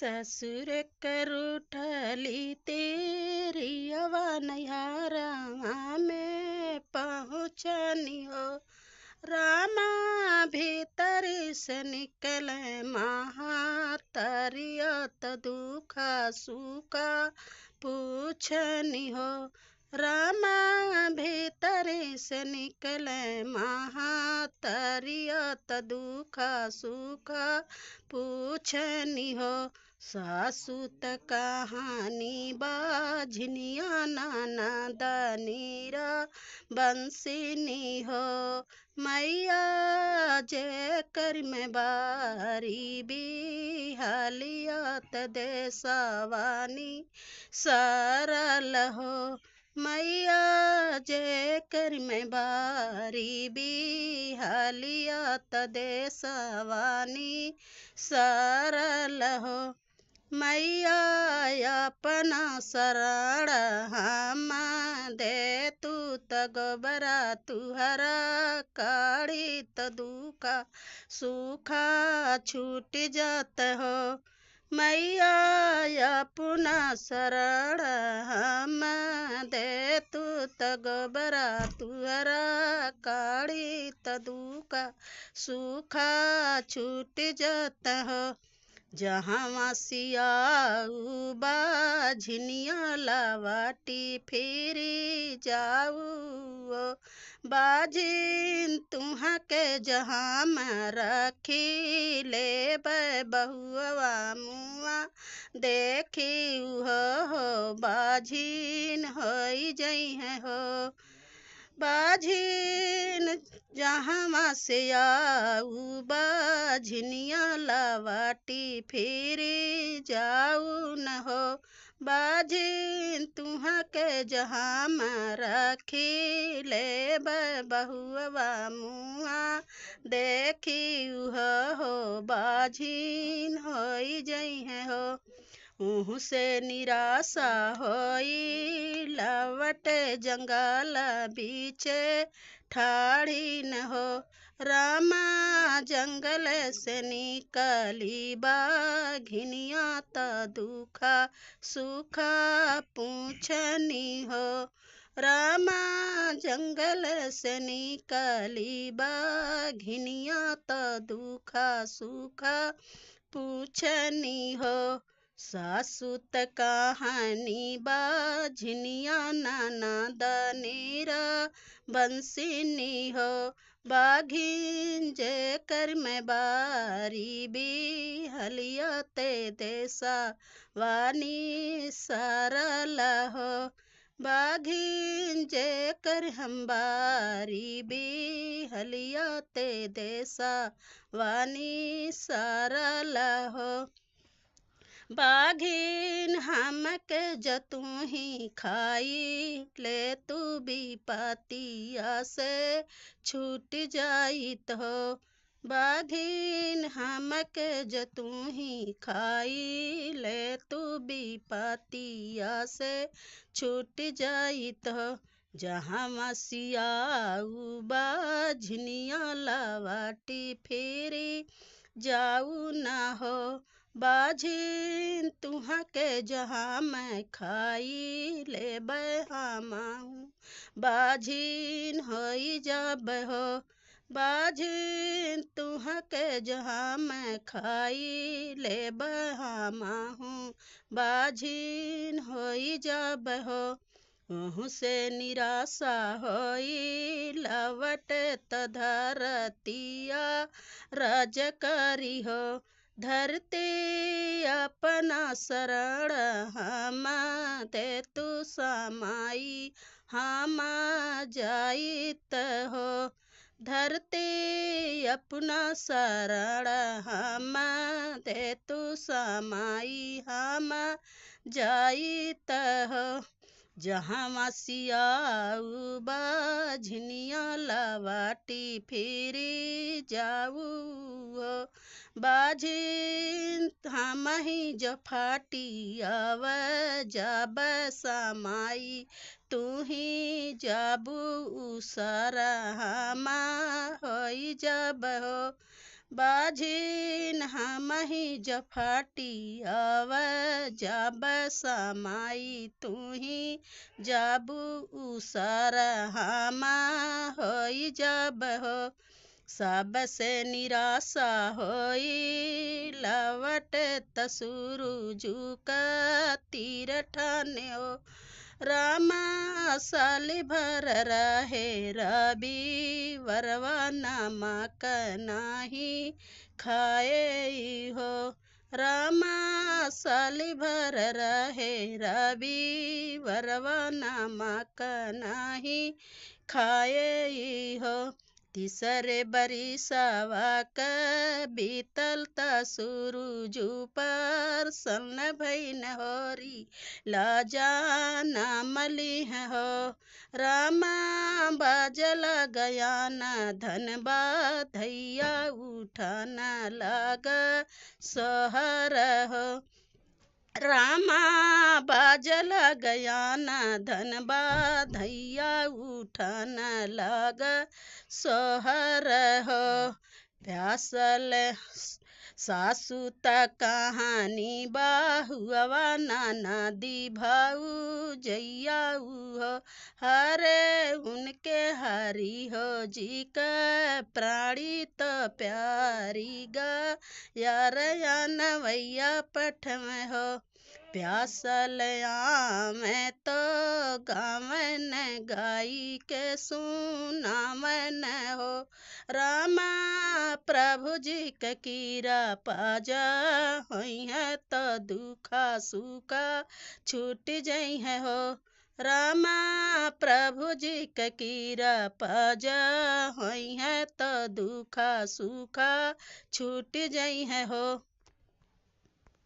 ससुर करूठली तेरी अवनहारा में पहुँचनी हो। रामा भीतर से निकले महातरियत दुख सुख पूछनी हो। रामा भीतर से निकले महातरियत दुख सुख पूछनी हो। सासु त कहानी बाझनिया नाना दनीरा बंसिनी हो। मैया जे कर में बारी बिहालियत देसवानी सरल हो। मैया जे कर में बारी बिहालियत देसवानी सरल हो। मैया अपना शरण हम दे तू त गोबरा तुहरा काढ़ी त दुखा सुखा छूट जात हो। मैया अपना शरण हम दे तू त गोबरा तुहरा काढ़ी त दुखा सुखा छूट जात हो। जहाँ सियाऊ बाझनिया लावाटी फिरी जाऊ बाजिन तुहाँ के जहाँ में रखी ले बहुआ मुआ देखी हो बाझिन हो जई है हो। बाझिन जहाँ से आऊ बाझनिया लावाटी फिरी जाऊ न हो। बाझिन तुहाँ के जहाँ में रखी ले बहुआ मुआ देखी हो बाझिन हो जई है हो। उहु से निराशा होई लवट जंगल बीचे ठाड़ी न हो। रामा जंगल से निकली बाघिनिया त दुखा सुखा पूछनी हो। रामा जंगल से निकली बाघिनिया त दुखा सुखा पूछनी हो। सासु त कहानी बाझनिया नाना दनेरा बंसिनी हो। बाघिन जे कर में बारी बिहलियते देसा वानी सरल हो। बाघिन जे कर हम बारी बिहलियते देसा वानी सरल हो। बाघिन हमके जतू ही खाई ले तू भी पातिया से छूट जाइत हो। बाघिन हमके जतू ही खाई ले तू भी पातिया से छूट जाइत हो। जहाँ सियाऊ बाझनिया लावाटी फिरी जाऊ न हो। बाझिन तुहाँ के जहाँ मैं खाई ले हमाऊ बाझिन होई जब हो। बाझिन तुहाँ के जहाँ मैं खाई ले हमाऊ बाझिन होई जब हो। उहु से निराशा होई लवट त धरतिया राज करी हो। धरती अपना शरण हम दे तू समाई हम जाइत हो। धरती अपना शरण हम दे तू समाई हम जाइत हो। जहाँ सियाऊ बाझनिया लावाटी फिरी जाऊ हो। बाझिन हम ही जो फाटी आव जब समाई तू ही जाबू उसरा हम होई जब हो। बाझिन हमहि जफाटी आव जाब समाई तुही जाबू उसर हमा होई जब हो सबसे निराशा होई लवट तसुरु का तीर ठान्यो रामा साली भर रहे रवि वरवा नमक नाही खाए हो रामा साली भर रहे रवि वरवा नमक नाही खाए हो तीसरे बरिसवा क बीतल तसुरु पर सन भैन होरी लाजान मलिह हो रामा बाजल गया न धन बाधैया उठान लाग सोहर हो रामा बाजल गया न धन बाधैया उठान लाग सोहर हो प्यासल सासु त कहानी बाहुआ नाना दी भाऊ जैया हो हरे उनके हरी हो जी का प्राणी तो प्यारी गा यार या नवैया पठ में हो प्यासल में तो गावन गाई के सुना मन हो रामा प्रभु जी के कीरा पाजा होई है तो दुखा सुखा छूट जाई है हो रामा प्रभु जी के कीरा पाजा होई है तो दुखा सुखा छूट जाई है हो।